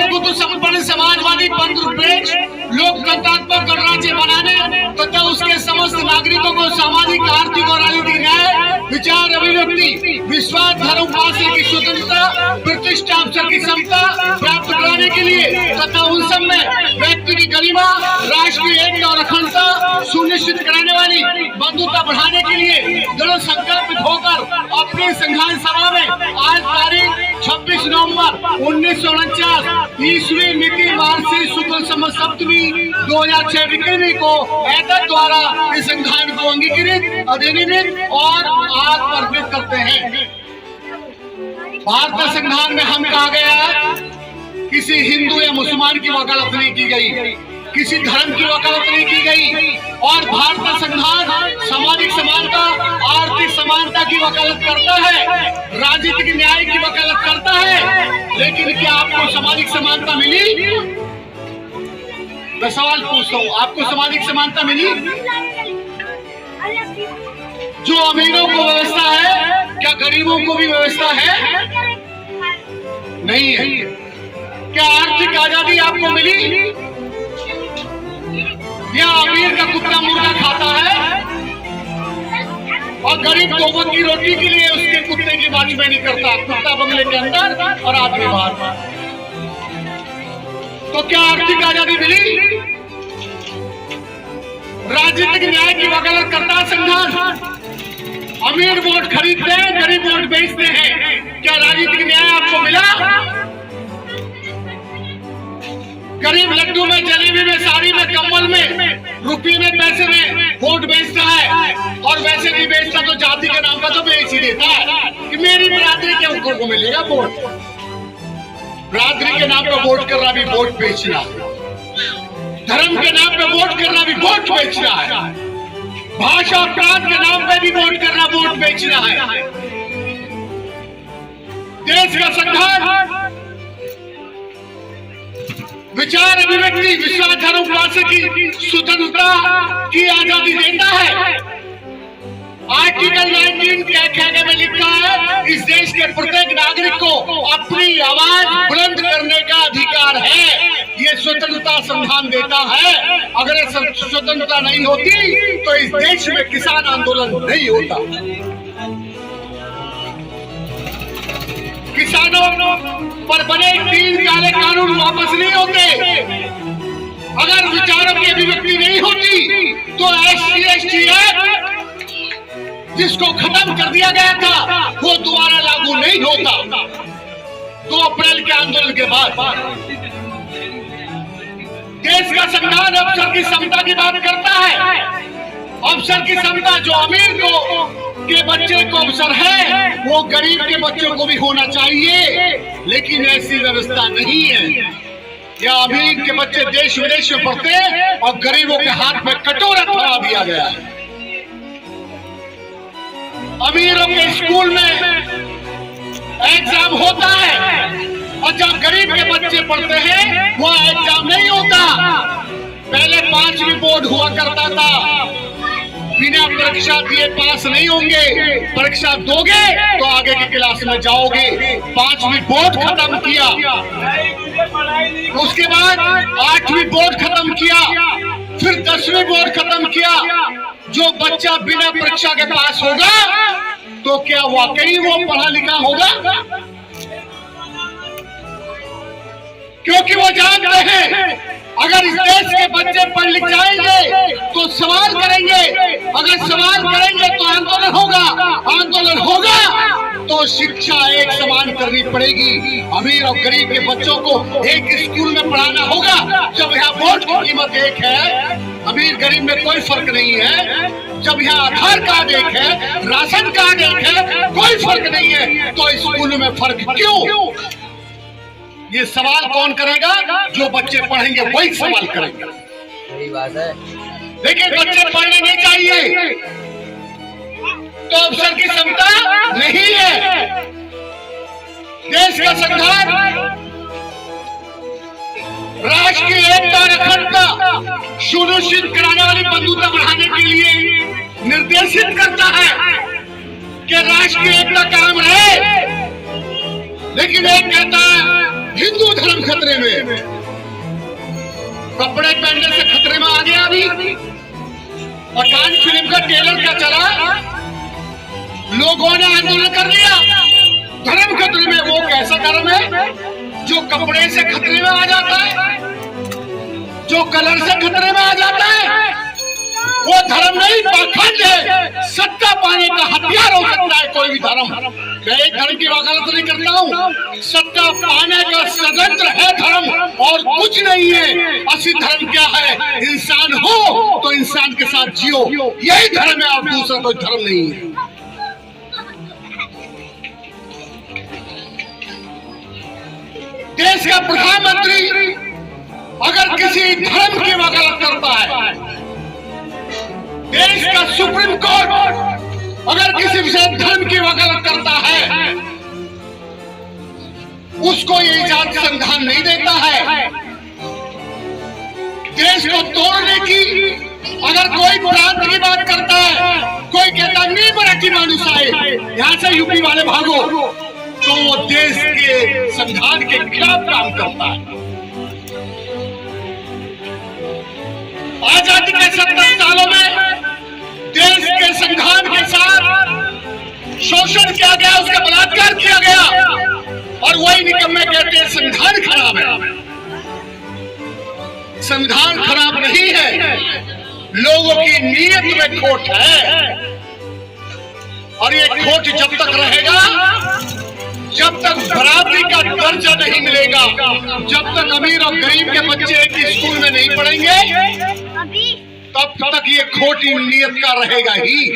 प्रभुत्व संपन्न समाजवादी पंथ लोकतंत्रात्मक गणराज्य बनाने तथा उसके समस्त नागरिकों को सामाजिक, आर्थिक और राजनीतिक न्याय, विचार, अभिव्यक्ति, विश्वास, धर्म, उपासना की स्वतंत्रता, प्रतिष्ठा, अवसर की समता प्राप्त कराने के लिए तथा उन सब में व्यक्ति की गरिमा, राष्ट्र की एकता और अखंडता सुनिश्चित कराने वाली बंधुता बढ़ाने के लिए दृढ़ संकल्पित होकर अपनी संविधान सभा में आज तारीख 26 नवंबर 1949 ईस्वी मिति वार्षिक शुक्ल संवत सप्तमी 2006 विक्रमी को ऐकक द्वारा इस संविधान को अंगीकृत, अधिनियमित और आत्मर्पित करते हैं। भारतीय संविधान में हम कहा गया किसी हिंदू या मुसलमान की वकालत नहीं की गई, किसी धर्म की वकालत नहीं की गई और भारतीय संविधान सामाजिक समानता, आर्थिक समानता की वकालत करता है, राजनीतिक न्याय की वकालत करता है। लेकिन क्या आपको सामाजिक समानता मिली? मैं सवाल पूछता हूँ, आपको सामाजिक समानता मिली? जो अमीरों को व्यवस्था है, क्या गरीबों को भी व्यवस्था है? नहीं है। क्या आर्थिक आजादी आपको मिली? या अमीर का कुत्ता मुर्गा खाता है और गरीब दो वक्त की रोटी के लिए उसके कुत्ते की वाचमैनी करता, कुत्ता बंगले के अंदर और आदमी बाहर। तो क्या आर्थिक आजादी मिली? राजनीतिक न्याय की वकालत करता संविधान। अमीर वोट खरीदते हैं, गरीब वोट बेचते हैं। क्या राजनीतिक न्याय आपको मिला? गरीब लड्डू में, जलेबी में, साड़ी में, कंबल में, रुपये में, पैसे में वोट बेचता है और वैसे नहीं बेचता तो जाति के नाम पर तो बेच ही देता है कि मेरी बिरादरी के उनको को मिलेगा वोट। बिरादरी के नाम पर वोट करना भी वोट बेचना, धर्म के नाम पे वोट करना भी वोट बेचना है, भाषा और प्रांत के नाम पे भी वोट करना वोट बेचना है। देश का संविधान विचार, अभिव्यक्ति, विश्वास, धर्म, उपासना की स्वतंत्रता की आजादी देता है। आर्टिकल 19 क्या में लिखा है, इस देश के प्रत्येक नागरिक को अपनी आवाज बुलंद करने का अधिकार है। ये स्वतंत्रता संविधान देता है। अगर ये स्वतंत्रता नहीं होती तो इस देश में किसान आंदोलन नहीं होता, किसानों पर बने 3 काले कानून वापस नहीं होते। अगर विचारों की अभिव्यक्ति नहीं होती तो SC/ST एक्ट जिसको खत्म कर दिया गया था वो दोबारा लागू नहीं होता। 2 अप्रैल के आंदोलन के बाद देश का संविधान अवसर की समता की बात करता है। अवसर की समता, जो अमीर को के बच्चे को अवसर है वो गरीब के बच्चों को भी होना चाहिए, लेकिन ऐसी व्यवस्था नहीं है। या अमीर के बच्चे देश विदेश में पढ़ते और गरीबों के हाथ में कटोरा थमा दिया गया है। अमीरों के स्कूल में एग्जाम होता है और जब गरीब के बच्चे पढ़ते हैं वह एग्जाम नहीं होता। पहले 5वीं बोर्ड हुआ करता था, बिना परीक्षा दिए पास नहीं होंगे, परीक्षा दोगे तो आगे की क्लास में जाओगे। 5वीं बोर्ड खत्म किया, उसके बाद 8वीं बोर्ड खत्म किया, फिर 10वीं बोर्ड खत्म किया। जो बच्चा बिना परीक्षा के पास होगा तो क्या वाकई वो पढ़ा लिखा होगा? क्योंकि वो जानते हैं अगर इस देश के बच्चे पढ़ लिख जाएंगे तो सवाल करेंगे, अगर सवाल करेंगे तो आंदोलन होगा, आंदोलन होगा तो शिक्षा एक समान करनी पड़ेगी। अमीर और गरीब के बच्चों को एक स्कूल में पढ़ाना होगा। जब यहाँ वोट की कीमत एक है, अमीर गरीब में कोई फर्क नहीं है। जब यहाँ आधार कार्ड एक है, राशन कार्ड एक है, कोई फर्क नहीं है, तो स्कूल में फर्क क्यों? ये सवाल कौन करेगा? जो बच्चे पढ़ेंगे वही सवाल करेंगे। सही बात है। लेकिन बच्चे पढ़ने नहीं चाहिए तो अवसर की समता नहीं है। देश का संविधान राष्ट्र की एकता और अखंडता सुनिश्चित कराने वाली बंधुता बढ़ाने के लिए निर्देशित करता है कि राष्ट्र की एकता कायम रहे। लेकिन एक कहता है हिंदू धर्म खतरे में, कपड़े पहनने से खतरे में आ गया। अभी पठान फिल्म का ट्रेलर क्या चला, लोगों ने आंदोलन कर लिया। धर्म खतरे में, वो कैसा धर्म है जो कपड़े से खतरे में आ जाता है, जो कलर से खतरे में आ जाता है? वो धर्म नहीं, पाखंड है। सत्ता पाने का हथियार हो सकता है कोई भी धर्म। मैं एक धर्म की वकालत नहीं करता हूँ, सत्ता पाने का षड्यंत्र है धर्म, और कुछ नहीं है। असली धर्म क्या है? इंसान हो तो इंसान के साथ जियो, यही धर्म है, और दूसरा कोई धर्म नहीं है। देश का प्रधानमंत्री अगर किसी धर्म की वकालत करता है, देश का सुप्रीम कोर्ट अगर किसी विशेष धर्म की वकालत करता है, उसको ये इजाजत संविधान नहीं देता है। देश को तोड़ने की अगर कोई प्रांत की बात करता है, कोई कहता नहीं मराठी मानुस आए यहां से यूपी वाले भागो, तो वो देश के संविधान के खिलाफ काम करता है। आजादी के 70 सालों में देश के संविधान के साथ शोषण किया गया, उसका बलात्कार किया गया, और वही निकम्मे कहते हैं संविधान खराब है। संविधान खराब नहीं है, लोगों की नीयत में खोट है, और ये खोट जब तक रहेगा, जब तक बराबरी का दर्जा नहीं मिलेगा, जब तक अमीर और गरीब के बच्चे एक ही स्कूल में नहीं पढ़ेंगे, तब तक ये खोटी नीयत का रहेगा ही।